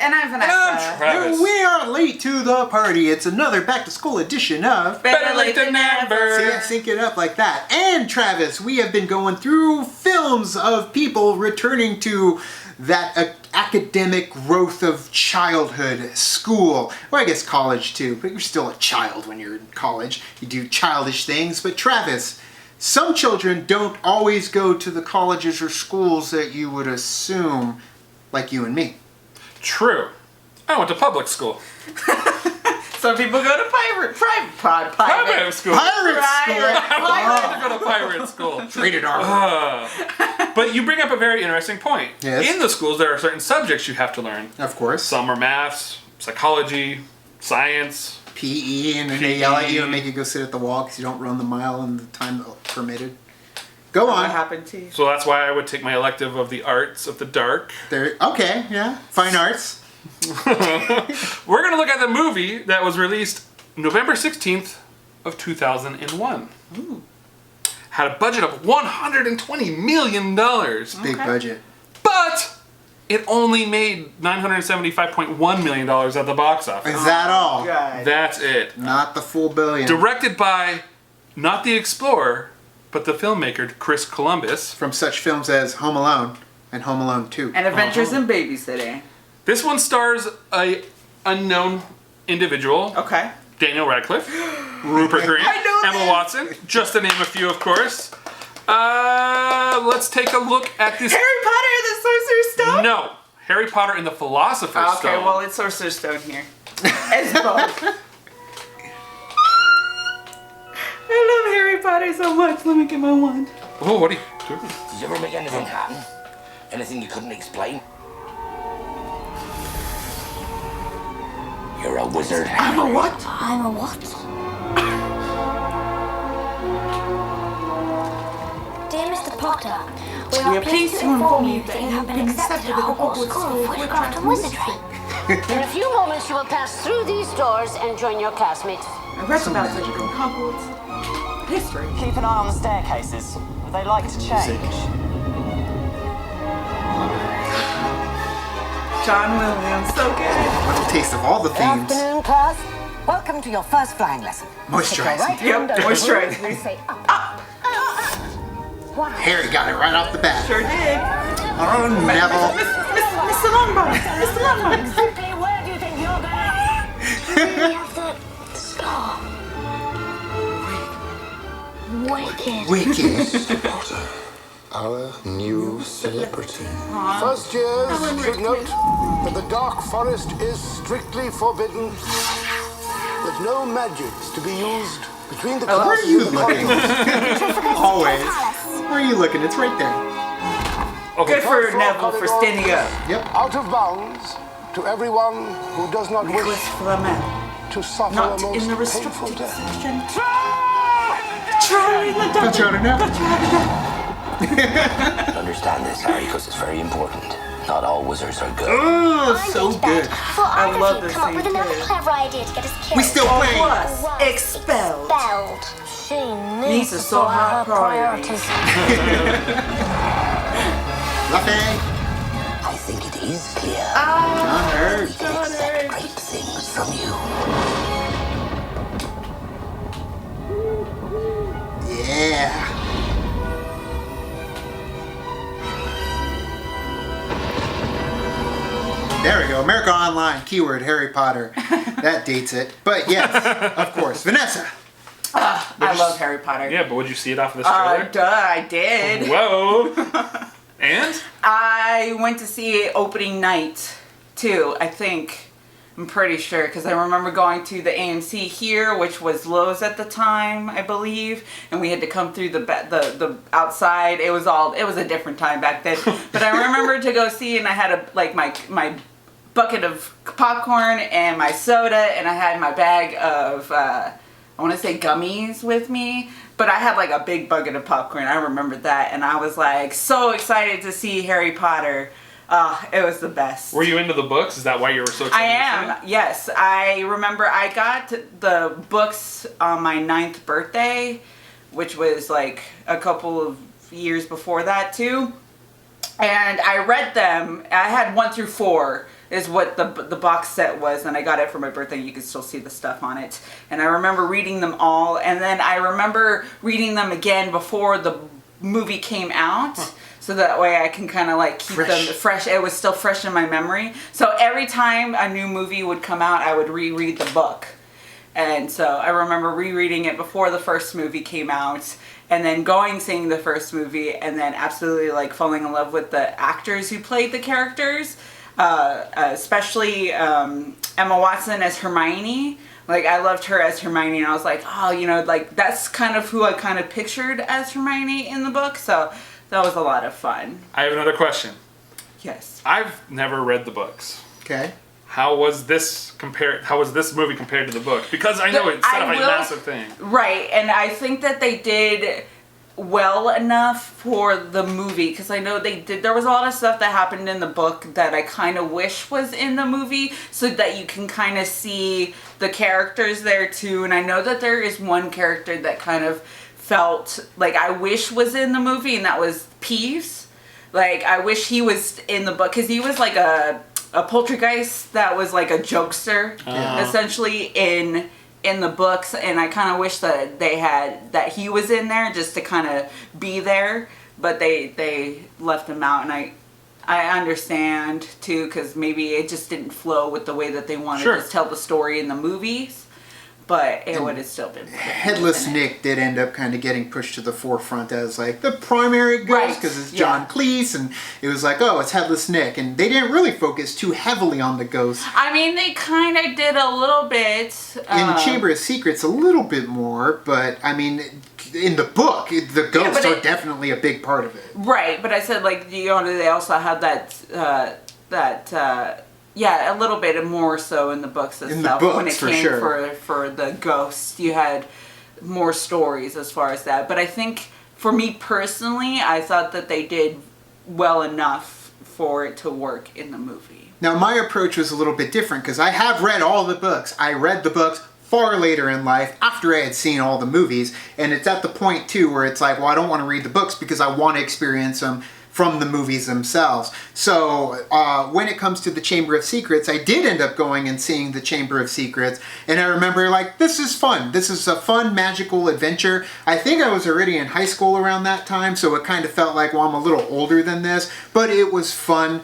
And I'm Vanessa. And I'm Travis. We are late to the party. It's another back-to-school edition of Better late than never. See, I sync it up like that. And Travis, we have been going through films of people returning to that academic growth of childhood, school, well, I guess college too, but you're still a child when you're in college. You do childish things. But Travis, some children don't always go to the colleges or schools that you would assume, like you and me. True. I went to public school. Some people go to private Private school. Pirate school! I wanted to go to pirate school. Rated R. But you bring up a very interesting point. Yes. In the schools, there are certain subjects you have to learn. Of course. Some are maths, psychology, science. PE, and then they yell at you and make you go sit at the wall because you don't run the mile in the time permitted. Go What on. happened to you? So that's why I would take my elective of the arts of the dark. There. Okay, yeah. Fine arts. We're going to look at the movie that was released November 16th of 2001. Ooh. Had a budget of $120 million. Big budget. But it only made $975.1 million at the box office. Is that all? God. That's it. Not the full billion. Directed by not the explorer, but the filmmaker Chris Columbus. From such films as Home Alone and Home Alone 2. And Adventures in Babysitting. This one stars a unknown individual. Okay. Daniel Radcliffe, Rupert Grint, I know Emma this. Watson, just to name a few, of course. Let's take a look at this. Harry Potter and the Sorcerer's Stone? No, Harry Potter and the Philosopher's Stone. Okay, well, it's Sorcerer's Stone here. It's both. I love Harry Potter so much. Let me get my wand. Oh, what are you doing? Did you ever make anything happen? Anything you couldn't explain? You're a wizard. I'm a what? I'm a what? Dear Mr. Potter, we are pleased to inform you that you have been accepted at the Hogwarts School of Witchcraft and Wizardry. In a few moments, you will pass through these doors and join your classmates. I read about such a good Hogwarts. History. Keep an eye on the staircases. They like to change. John Williams, so good. A little taste of all the Good themes. afternoon, class. Welcome to your first flying lesson. Moisturize. Yep, moisturize me. Say up. Harry got it right off the bat. Sure did. Oh, Neville. Mr. Longbottom. Mr. Longbottom. Simply, where do you think you're going? We have the star. Wicked. Wicked. Potter, our new celebrity. First years should note that the dark forest is strictly forbidden. That no magics to be used between the Where are classes you and looking? corridors. Always. Where are you looking? It's right there. Good for Neville for standing up. Yep. Out of bounds to everyone who does not Nicholas wish Flamel. to suffer Not a most in the painful restricted death. section. Charlie the Don't you wanna know? Understand this, Harry, because it's very important. Not all wizards are good. Oh, so good. I I love love this come up with scene another too. clever idea to get us killed. We still playing. Was expelled. Expelled. She Needs to sort her priorities. Nothing. I think it is clear. John Hurt. We can expect great things from you. Yeah. There we go. America Online. Keyword Harry Potter. That dates it. But yes, of course. Vanessa. I love Harry Potter. Yeah, but would you see it off of this trailer? Duh, I did. Whoa. And? I went to see it opening night too, I think. I'm pretty sure because I remember going to the AMC here, which was Lowe's at the time, I believe, and we had to come through the outside. It was a different time back then. But I remember to go see, and I had my bucket of popcorn and my soda, and I had my bag of I want to say gummies with me. But I had like a big bucket of popcorn. I remember that, and I was like so excited to see Harry Potter. It was the best. Were you into the books? Is that why you were so excited? I am, yes. I remember I got the books on my 9th birthday, which was like a couple of years before that too. And I read them. I had 1 through 4 is what the box set was, and I got it for my birthday. You can still see the stuff on it. And I remember reading them all, and then I remember reading them again before the movie came out. So that way I can kind of like keep them fresh. It was still fresh in my memory. So every time a new movie would come out, I would reread the book. And so I remember rereading it before the first movie came out, and then seeing the first movie, and then absolutely like falling in love with the actors who played the characters, especially Emma Watson as Hermione. Like, I loved her as Hermione, and I was like, oh, you know, like that's kind of who I kind of pictured as Hermione in the book. So that was a lot of fun. I have another question. Yes. I've never read the books. Okay. How was this movie compared to the book? Because I know it's set up a massive thing. Right, and I think that they did well enough for the movie, because I know there was a lot of stuff that happened in the book that I kind of wish was in the movie, so that you can kind of see the characters there too. And I know that there is one character that kind of felt like I wish was in the movie, and that was Peeves. Like, I wish he was in the book, because he was like a poltergeist that was like a jokester, essentially in the books, and I kind of wish that he was in there just to kind of be there, but they left him out, and I understand too, because maybe it just didn't flow with the way that they wanted to tell the story in the movies. But it would have still been. Headless Nick did end up kind of getting pushed to the forefront as like the primary ghost, because it's John Cleese, and it was like, oh, it's Headless Nick, and they didn't really focus too heavily on the ghost. I mean, they kind of did a little bit. In Chamber of Secrets, a little bit more, but I mean, in the book, the ghosts are definitely a big part of it. Right, but I said, like, you know, they also had a little bit more so in the books itself. When it came for the ghosts, you had more stories as far as that. But I think for me personally, I thought that they did well enough for it to work in the movie. Now, my approach was a little bit different, because I have read all the books. I read the books far later in life, after I had seen all the movies, and it's at the point too where it's like, well, I don't want to read the books because I want to experience them from the movies themselves. So when it comes to the Chamber of Secrets, I did end up going and seeing the Chamber of Secrets, and I remember like, this is fun. This is a fun magical adventure. I think I was already in high school around that time, so it kind of felt like, well, I'm a little older than this, but it was fun.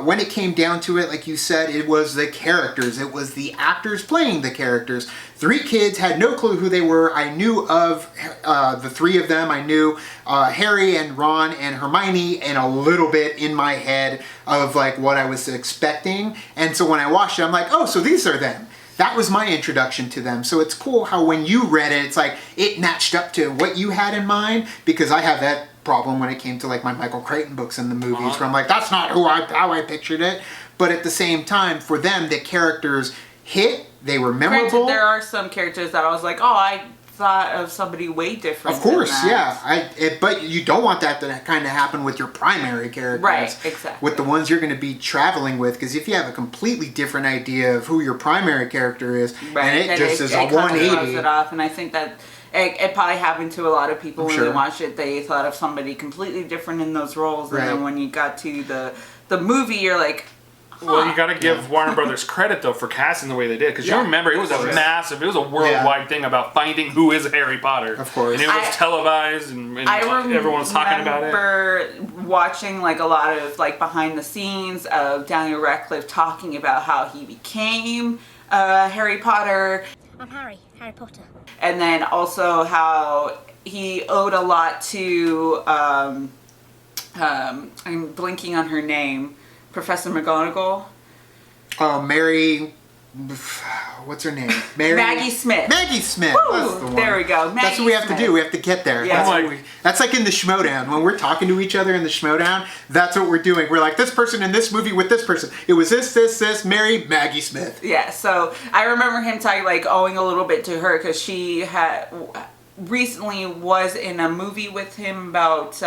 When it came down to it, like you said, it was the characters. It was the actors playing the characters. 3 kids, had no clue who they were. I knew of the 3 of them. I knew Harry and Ron and Hermione, and a little bit in my head of like what I was expecting. And so when I watched it, I'm like, oh, so these are them. That was my introduction to them. So it's cool how when you read it, it's like it matched up to what you had in mind, because I have that problem when it came to like my Michael Crichton books and the movies, where I'm like, that's not how I pictured it. But at the same time, for them, the characters hit. They were memorable. Granted, there are some characters that I was like, oh, I thought of somebody way different. Of course, than that. yeah. But you don't want that to kind of happen with your primary characters. Right, exactly. With the ones you're going to be traveling with, because if you have a completely different idea of who your primary character is, and it just is a 180. Throws it off, and I think that it probably happened to a lot of people when they watched it. They thought of somebody completely different in those roles, and then when you got to the movie, you're like, well, you got to give Warner Brothers credit though for casting the way they did, because you remember it was a worldwide thing about finding who is Harry Potter. Of course, and it was televised, and everyone was talking about it. I remember watching like a lot of like behind the scenes of Daniel Radcliffe talking about how he became Harry Potter. I'm Harry Potter. And then also how he owed a lot to I'm blinking on her name. Professor McGonagall. Oh, Mary. What's her name? Maggie Smith. Maggie Smith. Woo, that's the one. there we go. That's what we have to do. We have to get there. Yeah. That's like in the Schmodown. When we're talking to each other in the Schmodown, that's what we're doing. We're like, this person in this movie with this person. It was this, Mary, Maggie Smith. Yeah, so I remember him talking, like, owing a little bit to her, because she had recently was in a movie with him about...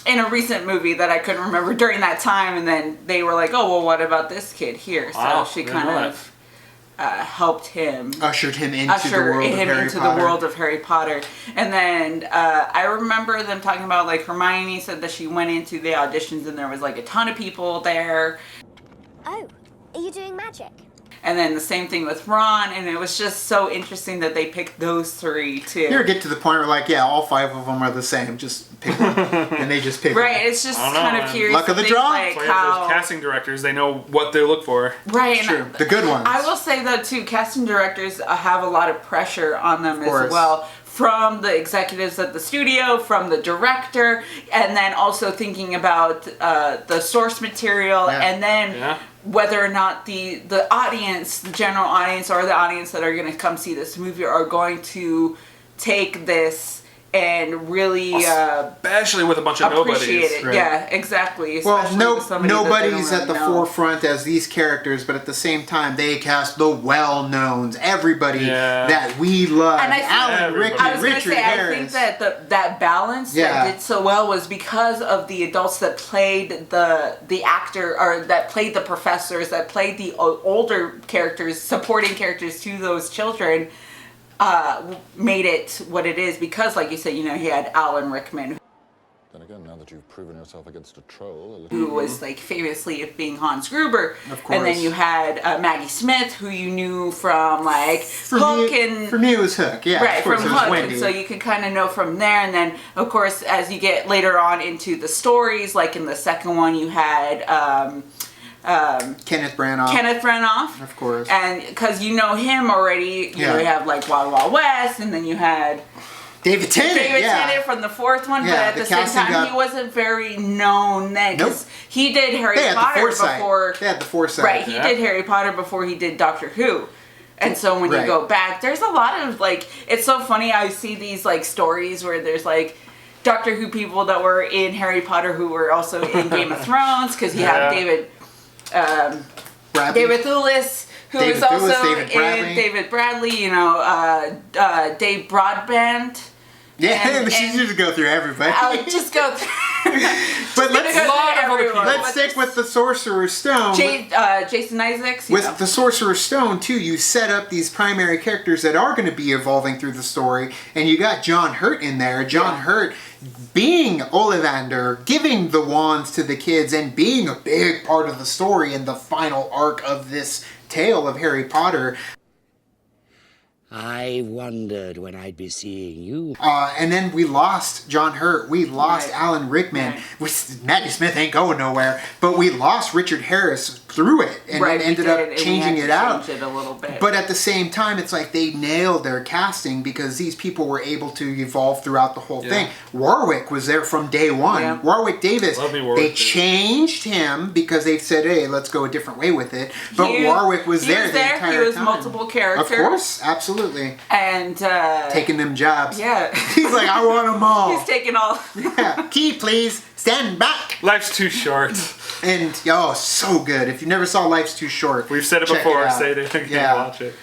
in a recent movie that I couldn't remember during that time, and then they were like, oh, well, what about this kid here? So she kind of helped him, ushered him into the world of Harry Potter. And then I remember them talking about, like, Hermione said that she went into the auditions and there was like a ton of people there. Oh, are you doing magic? And then the same thing with Ron, and it was just so interesting that they picked those three too. You ever get to the point where, like, yeah, all 5 of them are the same, just pick one. And they just pick right, one. it's just kind of curious. Luck of the draw. Like Those how casting directors, they know what they look for. right, True. The good ones. I will say though too, casting directors have a lot of pressure on them as well. From the executives at the studio, from the director, and then also thinking about the source material, and then whether or not the audience, the general audience, or the audience that are going to come see this movie are going to take this and really especially with a bunch of nobodies. It. Right. Yeah, exactly. Well, Especially nobody's at the know. forefront as these characters, but at the same time, they cast the well-knowns, everybody that we love. And I think, Alan Rickman, I was going to Richard say, Harris. I think that that balance that did so well was because of the adults that played the actor, or that played the professors, that played the older characters, supporting characters to those children. Made it what it is because, like you said, you know, he had Alan Rickman. Then again, now that you've proven yourself against a troll, who was like famously of being Hans Gruber, of course. And then you had Maggie Smith, who you knew from like Hook, and for me it was Hook, yeah, right, from Hook. Wendy. And so you can kind of know from there, and then of course as you get later on into the stories, like in the second one, you had. Kenneth Branagh, of course, and because you know him already, you have like Wild Wild West, and then you had David Tennant from the fourth one, but at the same time he wasn't very known then because he did Harry Potter before. They had the foresight, right? He did Harry Potter before he did Doctor Who. And so when you go back, there's a lot of like, it's so funny. I see these like stories where there's like Doctor Who people that were in Harry Potter who were also in Game of Thrones because you have David Thewlis, who is also in David Bradley, you know, Dave Broadbent. Yeah, and she should go through everybody. I'll just go through. But let's stick with the Sorcerer's Stone. Jason Isaacs. With the Sorcerer's Stone, too, you set up these primary characters that are going to be evolving through the story, and you got John Hurt in there. John Hurt being Ollivander, giving the wands to the kids, and being a big part of the story in the final arc of this tale of Harry Potter. I wondered when I'd be seeing you. And then we lost John Hurt. We lost Alan Rickman. Maggie Smith ain't going nowhere. But we lost Richard Harris through it. And it ended up changing it out. Change it a little bit. But at the same time, it's like they nailed their casting because these people were able to evolve throughout the whole thing. Warwick was there from day one. Yeah. Warwick Davis. They changed him because they said, hey, let's go a different way with it. But Warwick was there the entire time. He was multiple characters. Of course, absolutely. And taking them jobs. Yeah. He's like, I want them all. He's taking all. Key, please. Stand back. Life's Too Short. And so good. If you never saw Life's Too Short, we've said it before. Say it again. Watch it.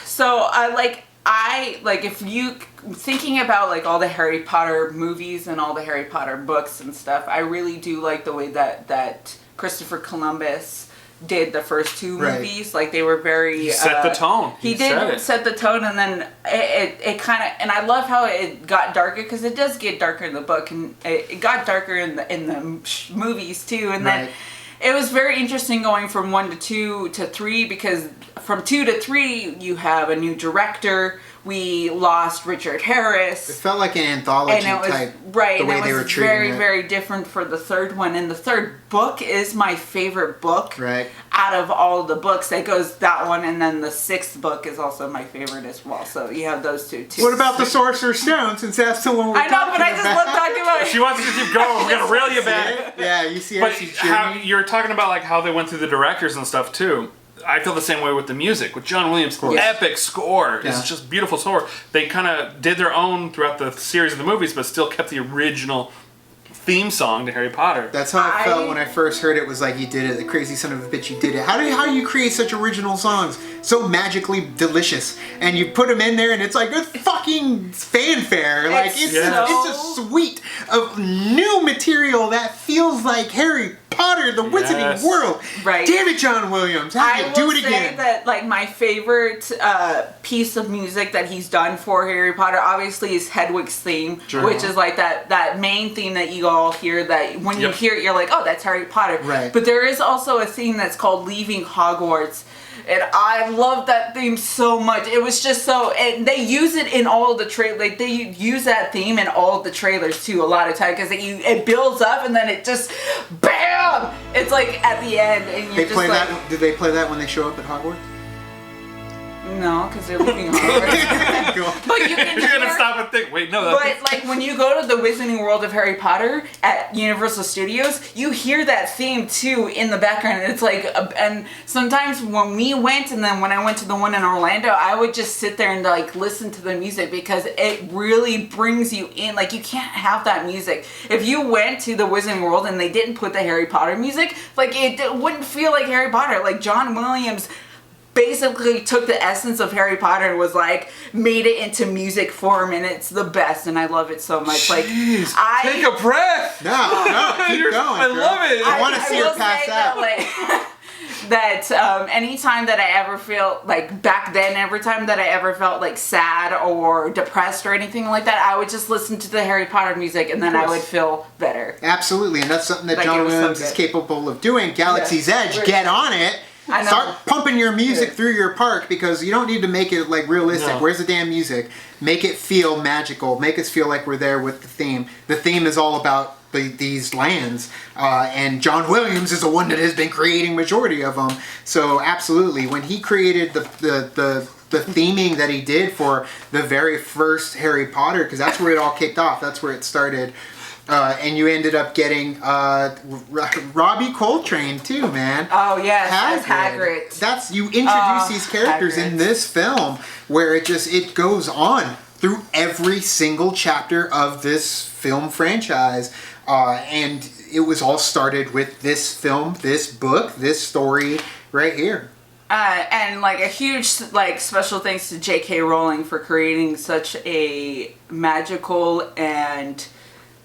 So if you thinking about like all the Harry Potter movies and all the Harry Potter books and stuff, I really do like the way that Christopher Columbus did the first two movies. Like they were very he set the tone. He did set the tone, and then it kind of, and I love how it got darker because it does get darker in the book, and it got darker in the movies too, and then it was very interesting going from 1 to 2 to 3 because from 2 to 3 you have a new director. We lost Richard Harris. It felt like an anthology type. Right, the way and they it were was treating very, it. very different for the third one. And the third book is my favorite book out of all the books. That one, and then the 6th book is also my favorite as well. So you have those two too. What about the Sorcerer's Stone? Since that's the one we're talking about. I know, but I just love talking about it. She wants to keep going. We're gonna reel you back. Yeah, you see how you're talking about like how they went through the directors and stuff too. I feel the same way with the music. With John Williams' epic score. It's just beautiful score. They kind of did their own throughout the series of the movies, but still kept the original theme song to Harry Potter. That's how I felt when I first heard it. Was like, you did it, the crazy son of a bitch, you did it. How do you create such original songs? So magically delicious. And you put them in there and it's like a fucking fanfare. Like it's a suite of new material that feels like Harry Potter Potter, the Wizarding World. Right. Damn it, John Williams. Have you do it again. I will say that like my favorite piece of music that he's done for Harry Potter obviously is Hedwig's theme, which is like that main theme that you all hear that when you hear it, you're like, oh, that's Harry Potter. Right. But there is also a theme that's called Leaving Hogwarts. And I love that theme so much. It was just so, and they use it in all of the like they use that theme in all of the trailers too a lot of time because it builds up and then it just, BAM! It's like at the end and you're just like. That? Did they play that when they show up at Hogwarts? No, because they're leaving Hogwarts. But you can You're gonna stop and think. Wait, no. But like when you go to the Wizarding World of Harry Potter at Universal Studios, you hear that theme too in the background. And it's like, and sometimes when we went, and then when I went to the one in Orlando, I would just sit there and like listen to the music because it really brings you in. Like you can't have that music if you went to the Wizarding World and they didn't put the Harry Potter music. Like it wouldn't feel like Harry Potter. Like John Williams basically took the essence of Harry Potter and was like made it into music form, and it's the best, and I love it so much. Like take a breath. No, keep going. I love it. I want to see her pass out. That anytime that I ever feel like back then, every time that I ever felt like sad or depressed or anything like that, I would just listen to the Harry Potter music and then I would feel better. Absolutely, and that's something that John Williams is capable of doing. Galaxy's Edge, get on it. Start pumping your music through your park because you don't need to make it like realistic. No. Where's the damn music? Make it feel magical. Make us feel like we're there with the theme. The theme is all about these lands, and John Williams is the one that has been creating majority of them. So absolutely, when he created the theming that he did for the very first Harry Potter, because that's where it all kicked off. That's where it started. And you ended up getting Robbie Coltrane too, man. Oh yes, Hagrid. That's you introduce these characters in this film where it goes on through every single chapter of this film franchise, and it was all started with this film, this book, this story right here. And like a huge like special thanks to J.K. Roweling for creating such a magical and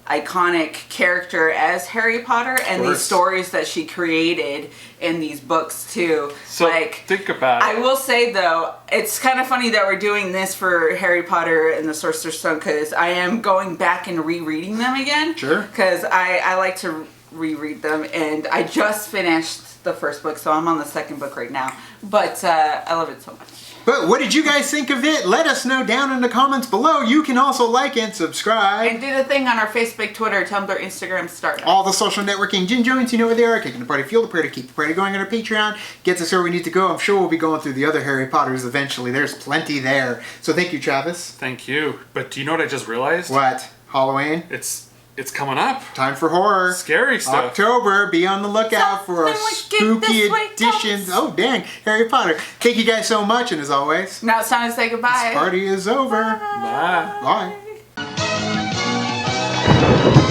iconic character as Harry Potter and these stories that she created in these books too. So like, think about it. I will say though, it's kind of funny that we're doing this for Harry Potter and the Sorcerer's Stone because I am going back and rereading them again. Sure. Because I like to reread them, and I just finished the first book, so I'm on the second book right now. But I love it so much. But what did you guys think of it? Let us know down in the comments below. You can also like and subscribe. And do the thing on our Facebook, Twitter, Tumblr, Instagram, Startup. All the social networking gin joints, you know where they are. Kicking the party, fuel the prayer to keep the party going on our Patreon. Gets us where we need to go. I'm sure we'll be going through the other Harry Potters eventually. There's plenty there. So thank you, Travis. Thank you. But do you know what I just realized? What? Halloween? It's coming up. Time for horror. Scary stuff. October. Be on the lookout for a spooky editions. Oh, dang. Harry Potter. Thank you guys so much. And as always, now it's time to say goodbye. This party is over. Bye. Bye.